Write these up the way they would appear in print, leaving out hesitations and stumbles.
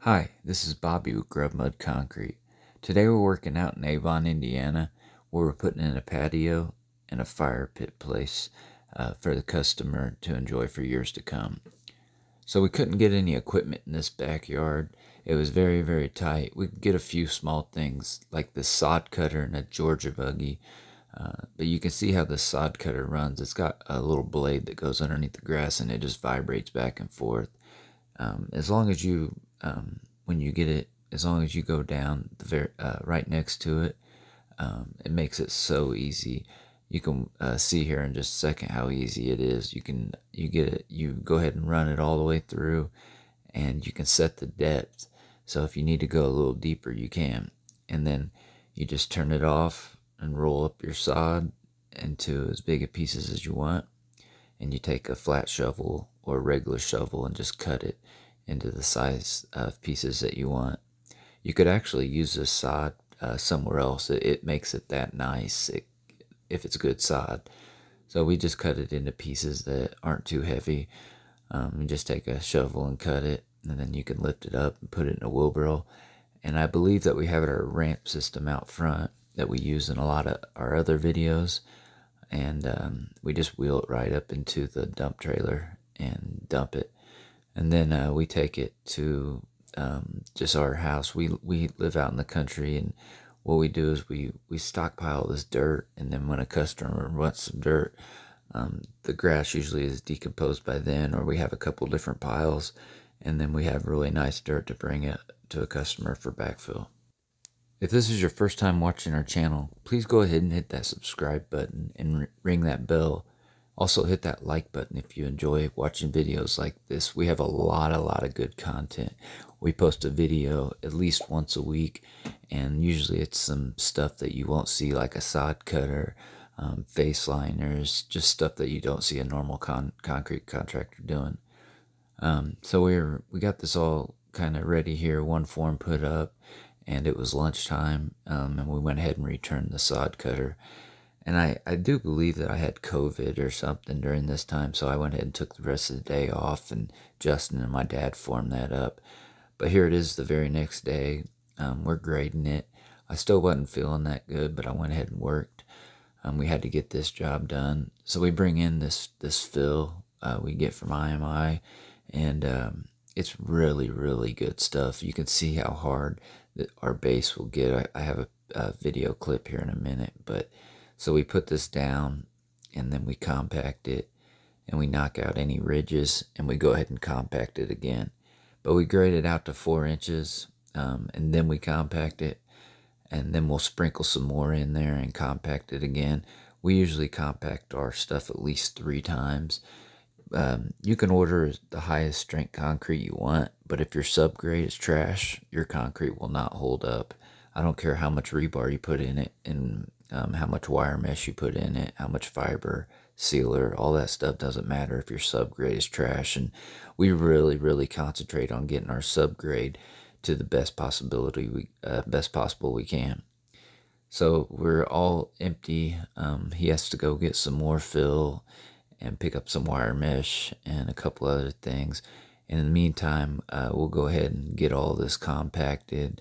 Hi, this is Bobby Grubb Mud Concrete. Today we're working out in Avon, Indiana, where we're putting in a patio and a fire pit place for the customer to enjoy for years to come. So we couldn't get any equipment in this backyard. It was very, very tight. We could get a few small things like the sod cutter and a Georgia buggy. But you can see how the sod cutter runs. It's got a little blade that goes underneath the grass and it just vibrates back and forth. As long as you, when you get it, as long as you go down right next to it, it makes it so easy. You can see here in just a second how easy it is. You get it, you go ahead and run it all the way through, and you can set the depth. So if you need to go a little deeper, you can. And then you just turn it off and roll up your sod into as big a pieces as you want. And you take a flat shovel or a regular shovel and just cut it into the size of pieces that you want. You could actually use this sod somewhere else. It makes it that nice if it's good sod. So we just cut it into pieces that aren't too heavy. You just take a shovel and cut it, and then you can lift it up and put it in a wheelbarrow. And I believe that we have our ramp system out front that we use in a lot of our other videos. And we just wheel it right up into the dump trailer and dump it. And then we take it to just our house. We live out in the country, and what we do is we stockpile this dirt, and then when a customer wants some dirt, the grass usually is decomposed by then, or we have a couple different piles, and then we have really nice dirt to bring it to a customer for backfill. If this is your first time watching our channel, please go ahead and hit that subscribe button and ring that bell. Also hit that like button if you enjoy watching videos like this. We have a lot of good content. We post a video at least once a week, and usually it's some stuff that you won't see, like a sod cutter, face liners, just stuff that you don't see a normal concrete contractor doing. So we got this all kind of ready here, one form put up, and it was lunchtime, and we went ahead and returned the sod cutter. And I do believe that I had COVID or something during this time, so I went ahead and took the rest of the day off, and Justin and my dad formed that up. But here it is the very next day. We're grading it. I still wasn't feeling that good, but I went ahead and worked. We had to get this job done. So we bring in this fill we get from IMI, and it's really good stuff. You can see how hard that our base will get. I have a video clip here in a minute, but so we put this down, and then we compact it, and we knock out any ridges, and we go ahead and compact it again. But we grade it out to 4 inches, and then we compact it, and then we'll sprinkle some more in there and compact it again. We usually compact our stuff at least 3 times. You can order the highest strength concrete you want, but if your subgrade is trash, your concrete will not hold up. I don't care how much rebar you put in it, and how much wire mesh you put in it, how much fiber, sealer, all that stuff doesn't matter if your subgrade is trash. And we really concentrate on getting our subgrade to the best possible we can. So we're all empty. He has to go get some more fill and pick up some wire mesh and a couple other things. And in the meantime, we'll go ahead and get all this compacted,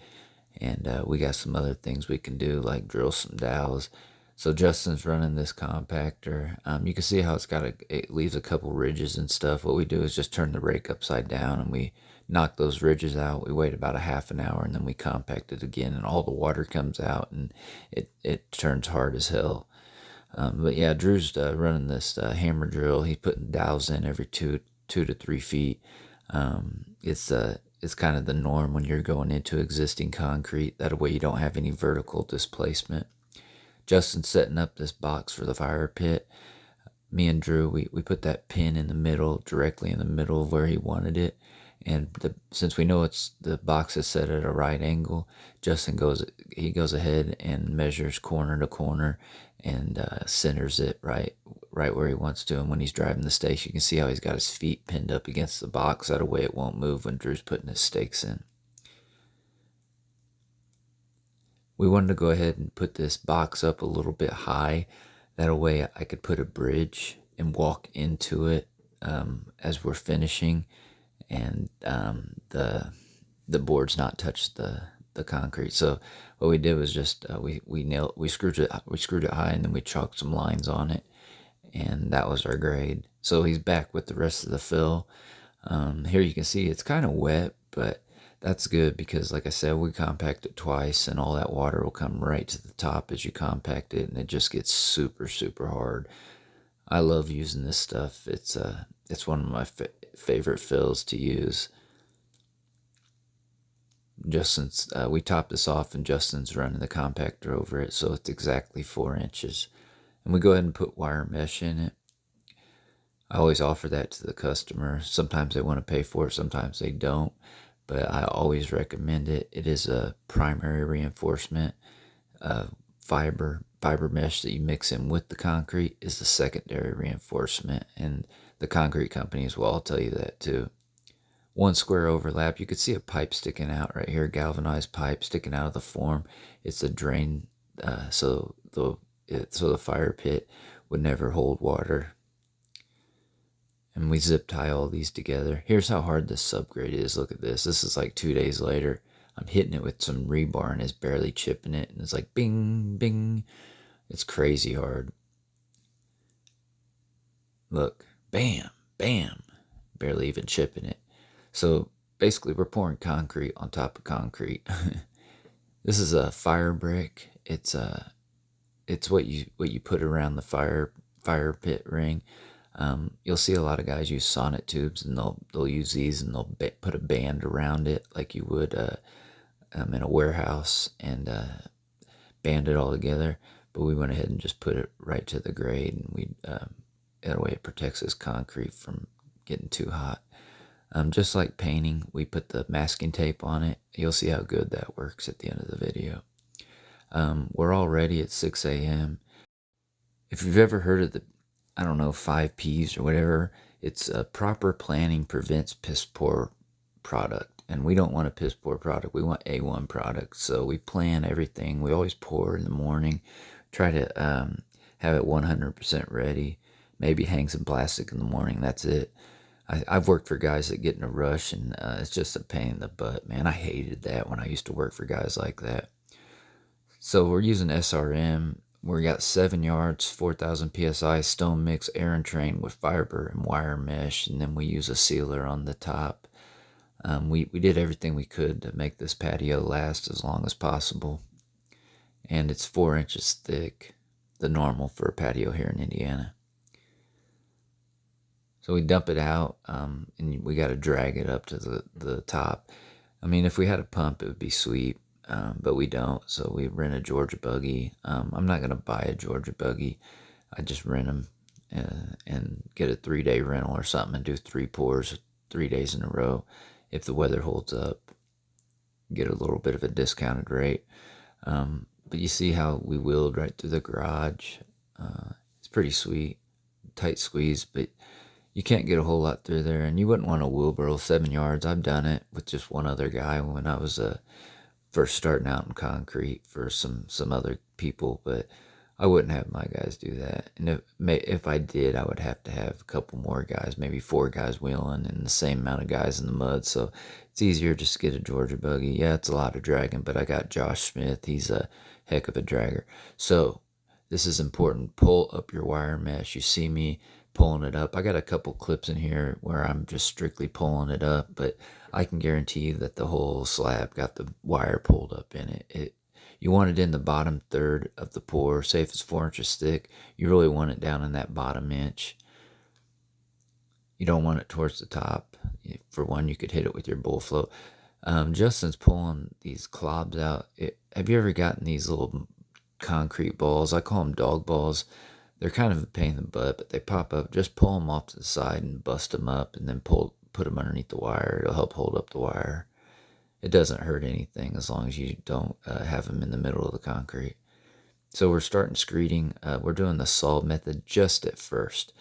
and we got some other things we can do, like drill some dowels. So Justin's running this compactor. You can see how it leaves a couple ridges and stuff. What we do is just turn the rake upside down, and we knock those ridges out. We wait about a half an hour, and then we compact it again, and all the water comes out, and it turns hard as hell. But yeah, Drew's running this hammer drill. He's putting dowels in every 2 to 3 feet. It's kind of the norm when you're going into existing concrete. That way you don't have any vertical displacement. Justin's setting up this box for the fire pit. Me and Drew, we put that pin in the middle, directly in the middle of where he wanted it. And since we know the box is set at a right angle, Justin goes ahead and measures corner to corner and centers it right where he wants to. And when he's driving the stakes, you can see how he's got his feet pinned up against the box. That way it won't move when Drew's putting his stakes in. We wanted to go ahead and put this box up a little bit high. That way I could put a bridge and walk into it as we're finishing. And the boards not touch the concrete. So what we did was just we screwed it high, and then we chalked some lines on it, and that was our grade. So he's back with the rest of the fill. Here you can see it's kind of wet, but that's good because, like I said, we compact it twice, and all that water will come right to the top as you compact it, and it just gets super, super hard. I love using this stuff. It's one of my favorite fills to use. Justin's we topped this off, and Justin's running the compactor over it, so it's exactly 4 inches. And we go ahead and put wire mesh in it. I always offer that to the customer. Sometimes they want to pay for it, sometimes they don't, but I always recommend it. It is a primary reinforcement. Fiber mesh that you mix in with the concrete is the secondary reinforcement, and the concrete companies will all tell you that too. 1 square overlap, you could see a pipe sticking out right here, galvanized pipe sticking out of the form. It's a drain, so the fire pit would never hold water. And we zip tie all these together. Here's how hard this subgrade is. Look at this. This is like 2 days later. I'm hitting it with some rebar, and it's barely chipping it, and it's like bing, bing. It's crazy hard. Look, bam, bam, barely even chipping it. So basically we're pouring concrete on top of concrete. This is a fire brick. It's what you put around the fire pit ring. You'll see a lot of guys use sonnet tubes, and they'll use these, and they'll put a band around it like you would in a warehouse, and band it all together. But we went ahead and just put it right to the grade, and that way it protects this concrete from getting too hot. Just like painting, we put the masking tape on it. You'll see how good that works at the end of the video. We're all ready at 6 a.m. If you've ever heard of the, I don't know, 5 Ps or whatever, it's proper planning prevents piss poor product. And we don't want a piss poor product. We want A1 product. So we plan everything. We always pour in the morning. Try to have it 100% ready. Maybe hang some plastic in the morning. That's it. I've worked for guys that get in a rush, and it's just a pain in the butt, man. I hated that when I used to work for guys like that. So we're using SRM. We got 7 yards, 4,000 PSI stone mix air entrained with fiber and wire mesh, and then we use a sealer on the top. We did everything we could to make this patio last as long as possible. And it's 4 inches thick, the normal for a patio here in Indiana. So we dump it out, and we got to drag it up to the top. I mean, if we had a pump, it would be sweet, but we don't. So we rent a Georgia buggy. I'm not going to buy a Georgia buggy. I just rent them and get a 3-day rental or something, and do 3 pours 3 days in a row. If the weather holds up, get a little bit of a discounted rate. But you see how we wheeled right through the garage. It's pretty sweet, tight squeeze, but you can't get a whole lot through there, and you wouldn't want to wheelbarrow 7 yards. I've done it with just one other guy when I was first starting out in concrete for some other people, but I wouldn't have my guys do that. And if I did, I would have to have a couple more guys, maybe 4 guys wheeling and the same amount of guys in the mud. So it's easier just to get a Georgia buggy. Yeah, it's a lot of dragging, but I got Josh Smith. He's a heck of a dragger. So this is important. Pull up your wire mesh. You see me pulling it up. I got a couple clips in here where I'm just strictly pulling it up, but I can guarantee you that the whole slab got the wire pulled up in it. You want it in the bottom third of the pour. Say if it's 4 inches thick, you really want it down in that bottom inch. You don't want it towards the top. For one, you could hit it with your bull float. Justin's pulling these clobs out. Have you ever gotten these little concrete balls? I call them dog balls. They're kind of a pain in the butt, but they pop up. Just pull them off to the side and bust them up, and then put them underneath the wire. It'll help hold up the wire. It doesn't hurt anything as long as you don't have them in the middle of the concrete. So we're starting screeding. We're doing the saw method just at first.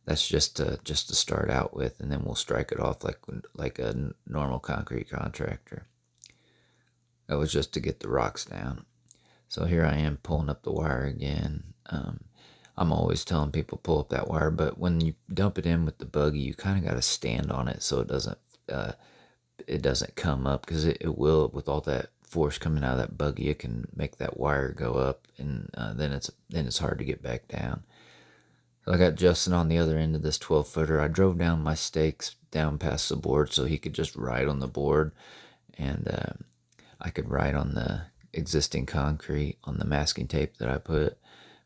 That's just to start out with, and then we'll strike it off like a normal concrete contractor. That was just to get the rocks down. So here I am pulling up the wire again. I'm always telling people pull up that wire, but when you dump it in with the buggy, you kind of got to stand on it so it doesn't it doesn't come up, because it will, with all that force coming out of that buggy. It can make that wire go up, and then it's hard to get back down. So I got Justin on the other end of this 12-footer. I drove down my stakes down past the board so he could just ride on the board, and I could ride on the existing concrete on the masking tape that I put.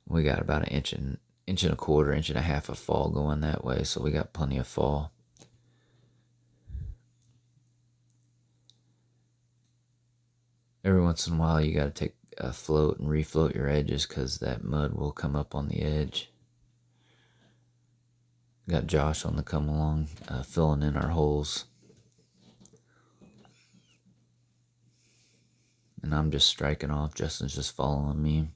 We got about an inch and a quarter, inch and a half of fall going that way, so we got plenty of fall. Every once in a while you got to take a float and refloat your edges, because that mud will come up on the edge. Got Josh on the come along, filling in our holes. And I'm just striking off. Justin's just following me.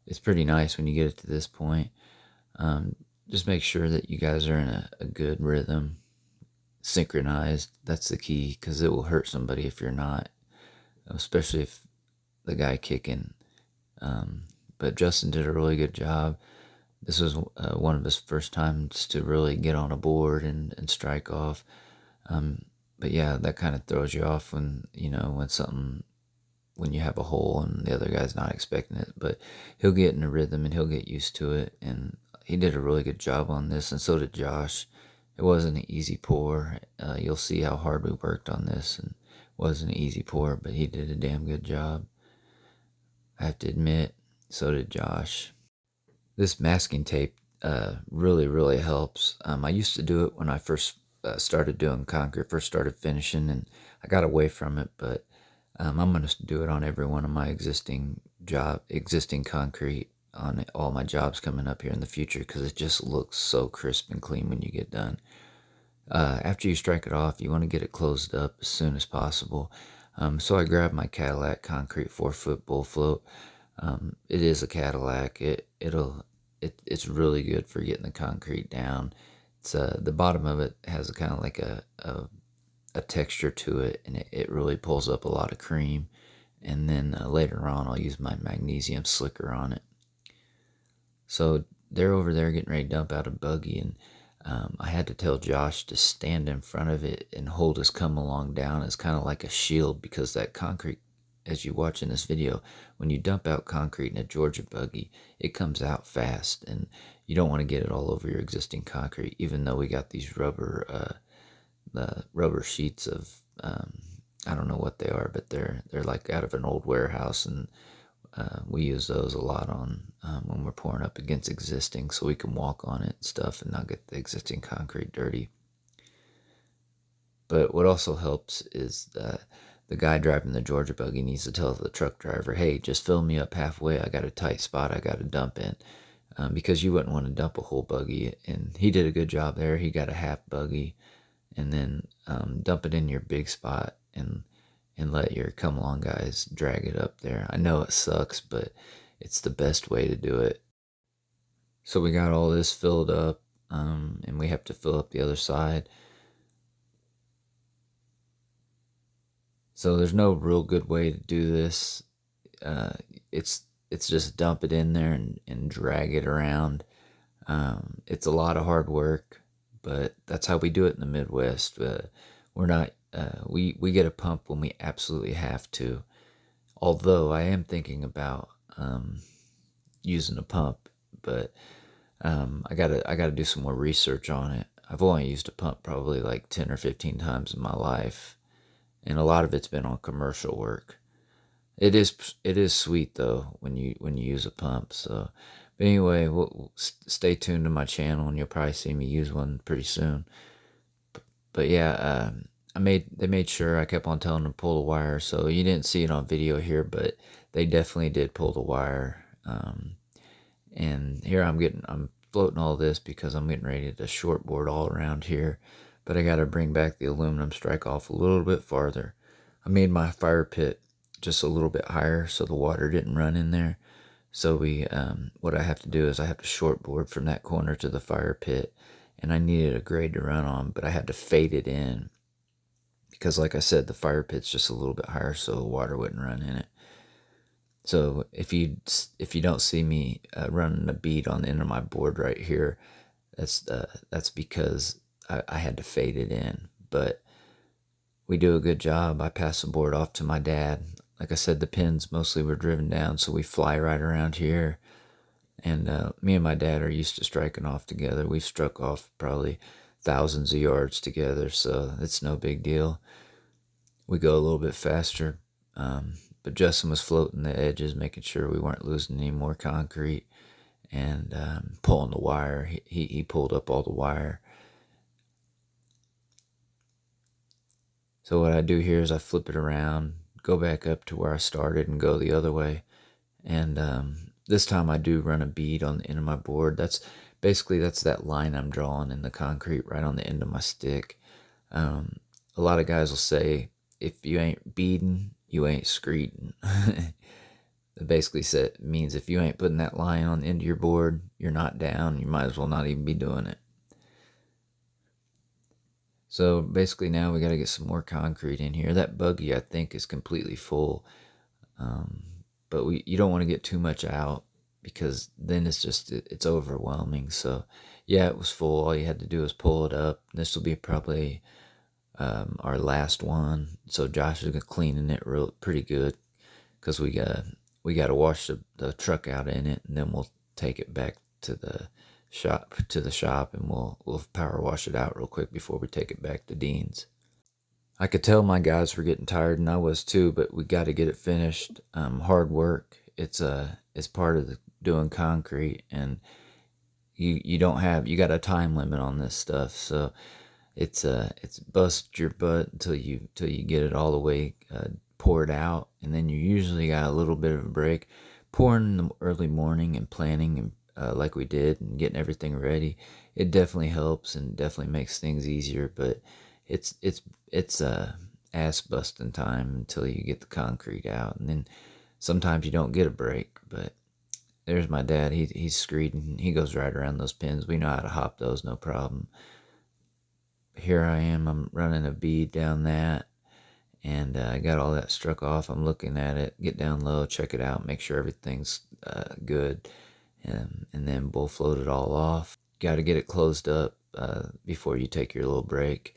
It's pretty nice when you get it to this point. Just make sure that you guys are in a good rhythm, synchronized. That's the key, because it will hurt somebody if you're not, especially if the guy kicking. But Justin did a really good job. This was one of his first times to really get on a board and strike off. But yeah, that kind of throws you off when you have a hole and the other guy's not expecting it. But he'll get in a rhythm and he'll get used to it. And he did a really good job on this, and so did Josh. It wasn't an easy pour. You'll see how hard we worked on this, and it wasn't an easy pour, but he did a damn good job. I have to admit, so did Josh. This masking tape really, really helps. I used to do it when I first started doing concrete, first started finishing, and I got away from it, but I'm going to do it on every one of my existing concrete on all my jobs coming up here in the future, because it just looks so crisp and clean when you get done. After you strike it off, you want to get it closed up as soon as possible. So I grabbed my Cadillac Concrete 4-foot bull float. It is a Cadillac. It's really good for getting the concrete down. It's the bottom of it has a kind of like a texture to it, and it really pulls up a lot of cream. And then later on, I'll use my Magnesium slicker on it. So they're over there getting ready to dump out a buggy, and I had to tell Josh to stand in front of it and hold his come along down as kind of like a shield, because that concrete, as you watch in this video, when you dump out concrete in a Georgia buggy, it comes out fast, and you don't want to get it all over your existing concrete, even though we got these rubber sheets of, I don't know what they are, but they're like out of an old warehouse, and we use those a lot on when we're pouring up against existing, so we can walk on it and stuff and not get the existing concrete dirty. But what also helps is the guy driving the Georgia buggy needs to tell the truck driver, hey, just fill me up halfway. I got a tight spot I got to dump in, because you wouldn't want to dump a whole buggy. And he did a good job there. He got a half buggy, and then dump it in your big spot and let your come along guys drag it up there. I know it sucks, but it's the best way to do it. So we got all this filled up, and we have to fill up the other side. So there's no real good way to do this. It's just dump it in there and drag it around. It's a lot of hard work, but that's how we do it in the Midwest. We're not, we get a pump when we absolutely have to. Although I am thinking about using a pump, but I gotta do some more research on it. I've only used a pump probably like 10 or 15 times in my life, and a lot of it's been on commercial work. It is sweet though when you use a pump. So, but anyway, we'll stay tuned to my channel, and you'll probably see me use one pretty soon. But yeah, they made sure I kept on telling them to pull the wire. So you didn't see it on video here, but they definitely did pull the wire. And here I'm floating all this because I'm getting ready to shortboard all around here, but I got to bring back the aluminum strike off a little bit farther. I made my fire pit just a little bit higher so the water didn't run in there. So what I have to do is I have to shortboard from that corner to the fire pit, and I needed a grade to run on, but I had to fade it in because, like I said, the fire pit's just a little bit higher so the water wouldn't run in it. So if you don't see me running a bead on the end of my board right here, That's because I had to fade it in. But we do a good job. I pass the board off to my dad. Like I said, the pins mostly were driven down, so we fly right around here. And me and my dad are used to striking off together. We've struck off probably thousands of yards together, so it's no big deal. We go a little bit faster, but Justin was floating the edges, making sure we weren't losing any more concrete, and pulling the wire. He pulled up all the wire. So what I do here is I flip it around, go back up to where I started, and go the other way. And this time I do run a bead on the end of my board. That's that line I'm drawing in the concrete right on the end of my stick. A lot of guys will say, if you ain't beading, you ain't screeding. It basically means if you ain't putting that line on the end of your board, you're not down. You might as well not even be doing it. So basically now we got to get some more concrete in here. That buggy I think is completely full. But you don't want to get too much out, because then it's overwhelming. So yeah, it was full. All you had to do was pull it up. This will be probably our last one. So Josh is cleaning it pretty good, because we got to wash the truck out in it, and then we'll take it back to the shop, and we'll power wash it out real quick before we take it back to Dean's. I could tell my guys were getting tired, and I was too, but we got to get it finished. Hard work. It's part of doing concrete, and you got a time limit on this stuff. So it's bust your butt until you get it all the way poured out, and then you usually got a little bit of a break. Pouring in the early morning and planning, and like we did, and getting everything ready, it definitely helps and definitely makes things easier. But it's ass busting time until you get the concrete out, and then sometimes you don't get a break. But there's my dad. He's screeding. He goes right around those pins. We know how to hop those, no problem. Here I am. I'm running a bead down that, and I got all that struck off. I'm looking at it, get down low, check it out, make sure everything's good, and then bull float it all off. Got to get it closed up before you take your little break.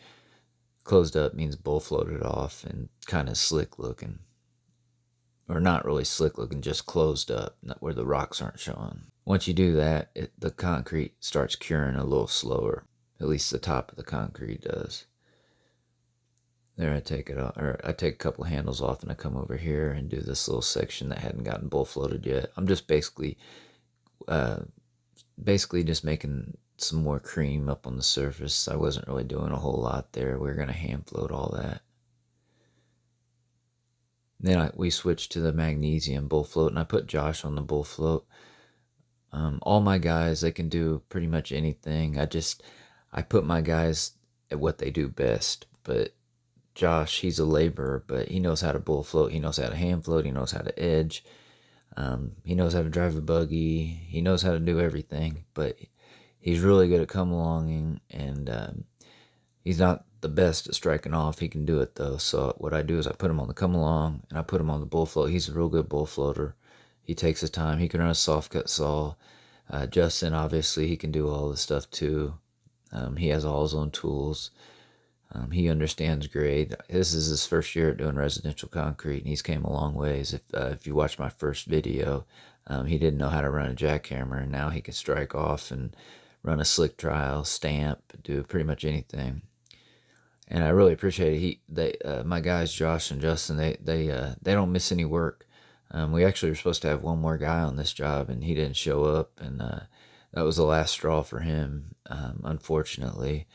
Closed up means bull floated off and kind of slick looking. Or not really slick looking, just closed up, not where the rocks aren't showing. Once you do that, the concrete starts curing a little slower. At least the top of the concrete does. There, I take it off, or I take a couple of handles off, and I come over here and do this little section that hadn't gotten bull floated yet. I'm just basically just making some more cream up on the surface. I wasn't really doing a whole lot there. We're gonna hand float all that. Then we switched to the magnesium bull float, and I put Josh on the bull float. All my guys, they can do pretty much anything. I put my guys at what they do best. But Josh, he's a laborer, but he knows how to bull float. He knows how to hand float. He knows how to edge. He knows how to drive a buggy. He knows how to do everything. But he's really good at come alonging, and he's not the best at striking off. He can do it though. So what I do is I put him on the come along, and I put him on the bull float. He's a real good bull floater. He takes his time. He can run a soft cut saw. Justin, obviously, he can do all this stuff too. He has all his own tools. He understands grade. This is his first year at doing residential concrete, and he's came a long ways. If you watch my first video, he didn't know how to run a jackhammer, and now he can strike off and run a slick trowel, stamp, do pretty much anything. And I really appreciate it. My guys, Josh and Justin, they don't miss any work. We actually were supposed to have one more guy on this job, and he didn't show up, and that was the last straw for him, unfortunately.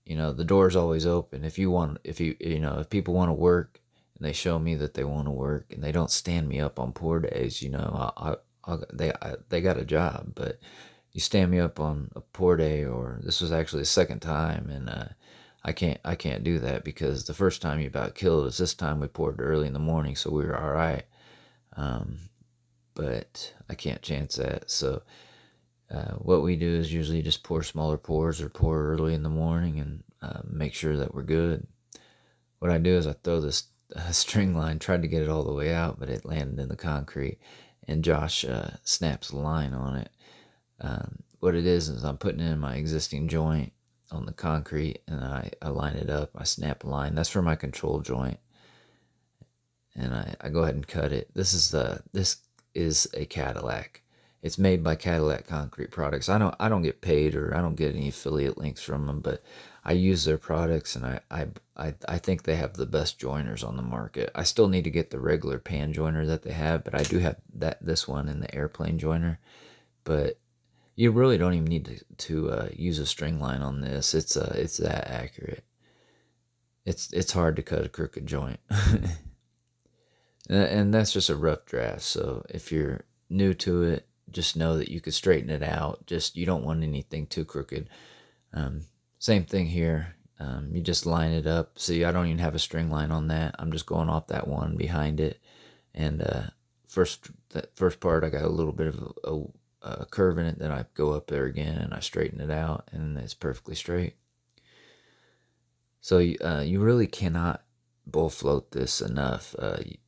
The door's always open. If people want to work, and they show me that they want to work, and they don't stand me up on poor days, they got a job. But you stand me up on a poor day, or this was actually the second time, and I can't do that, because the first time you about killed us. This time we poured early in the morning, so we were all right. But I can't chance that. So what we do is usually just pour smaller pours, or pour early in the morning, and make sure that we're good. What I do is I throw this string line, tried to get it all the way out, but it landed in the concrete, and Josh snaps the line on it. what it is I'm putting in my existing joint on the concrete, and I line it up. I snap a line. That's for my control joint, and I go ahead and cut it. This is a Cadillac. It's made by Cadillac Concrete Products. I don't get paid, or I don't get any affiliate links from them, but I use their products, and I think they have the best joiners on the market. I still need to get the regular pan joiner that they have, but I do have this one in the airplane joiner. But you really don't even need to use a string line on this. It's that accurate. It's hard to cut a crooked joint. And that's just a rough draft. So if you're new to it, just know that you could straighten it out. Just, you don't want anything too crooked. Same thing here. You just line it up. See, I don't even have a string line on that. I'm just going off that one behind it. And that first part, I got a little bit of a curve in it. Then I go up there again and I straighten it out, and it's perfectly straight. So you really cannot bull float this enough.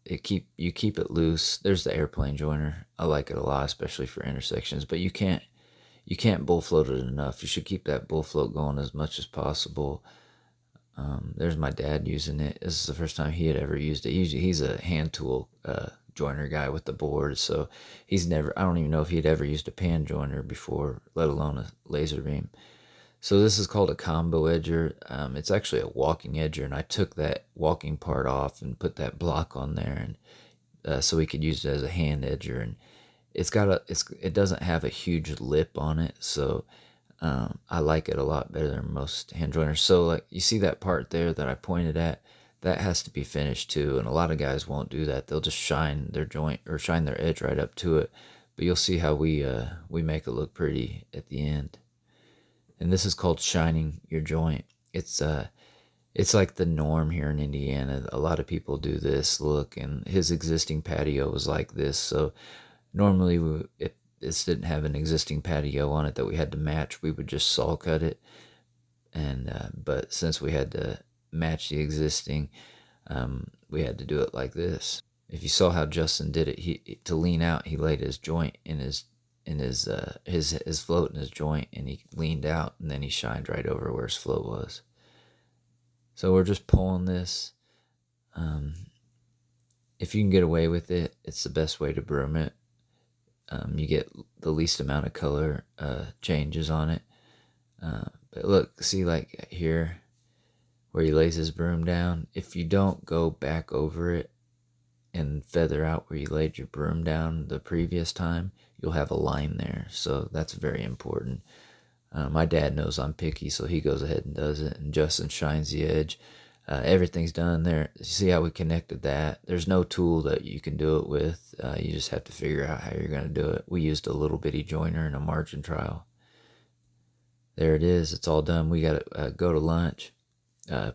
You keep it loose. There's the airplane joiner. I like it a lot, especially for intersections. But you can't bull float it enough. You should keep that bull float going as much as possible. There's my dad using it. This is the first time he had ever used it. He's a hand tool joiner guy with the board, so I don't even know if he'd ever used a pan joiner before, let alone a Lazerbeam. So this is called a combo edger. It's actually a walking edger, and I took that walking part off and put that block on there, and so we could use it as a hand edger. And it doesn't have a huge lip on it, so I like it a lot better than most hand joiners. So like, you see that part there that I pointed at, that has to be finished too, and a lot of guys won't do that. They'll just shine their joint or shine their edge right up to it. But you'll see how we make it look pretty at the end. And this is called shining your joint. It's like the norm here in Indiana. A lot of people do this look, and his existing patio was like this. So normally, if this didn't have an existing patio on it that we had to match, we would just saw cut it. And but since we had to match the existing, we had to do it like this. If you saw how Justin did it, to lean out, he laid his joint in his float in his joint, and he leaned out, and then he shined right over where his float was. So we're just pulling this. If you can get away with it, it's the best way to broom it. You get the least amount of color changes on it. But look, see, like here where he lays his broom down, if you don't go back over it and feather out where you laid your broom down the previous time, you'll have a line there. So that's very important. My dad knows I'm picky, so he goes ahead and does it, and Justin shines the edge. Everything's done there. See how we connected that? There's no tool that you can do it with. You just have to figure out how you're going to do it. We used a little bitty joiner and a margin trowel. There it is. It's all done. We got to go to lunch,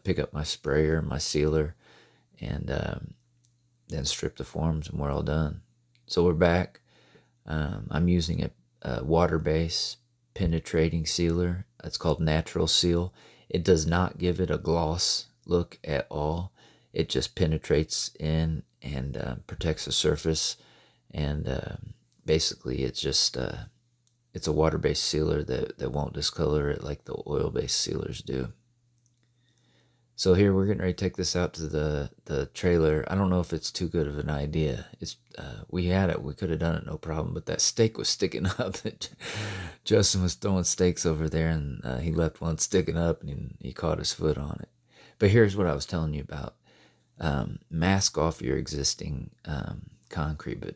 pick up my sprayer, my sealer, and then strip the forms, and we're all done. So we're back. I'm using a water-based penetrating sealer. It's called Natural Seal. It does not give it a gloss look at all. It just penetrates in and protects the surface. And basically, it's just it's a water-based sealer that won't discolor it like the oil-based sealers do. So here we're getting ready to take this out to the trailer. I don't know if it's too good of an idea. We had it. We could have done it no problem. But that stake was sticking up. Justin was throwing stakes over there, and he left one sticking up, and he caught his foot on it. But here's what I was telling you about. Mask off your existing concrete, but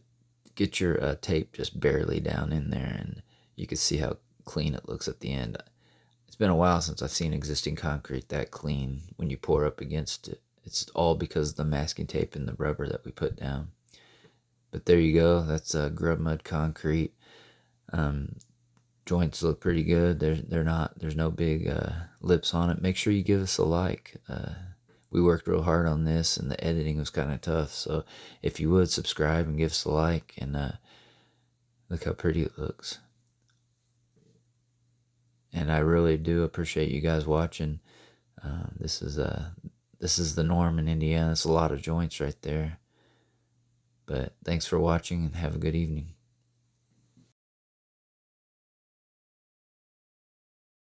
get your tape just barely down in there, and you can see how clean it looks at the end. It's been a while since I've seen existing concrete that clean when you pour up against it. It's all because of the masking tape and the rubber that we put down. But there you go. That's Grubb Mud Concrete. Joints look pretty good. There's no big lips on it. Make sure you give us a like. We worked real hard on this, and the editing was kind of tough. So if you would subscribe and give us a like, and look how pretty it looks. And I really do appreciate you guys watching. This is the norm in Indiana. It's a lot of joints right there. But thanks for watching, and have a good evening.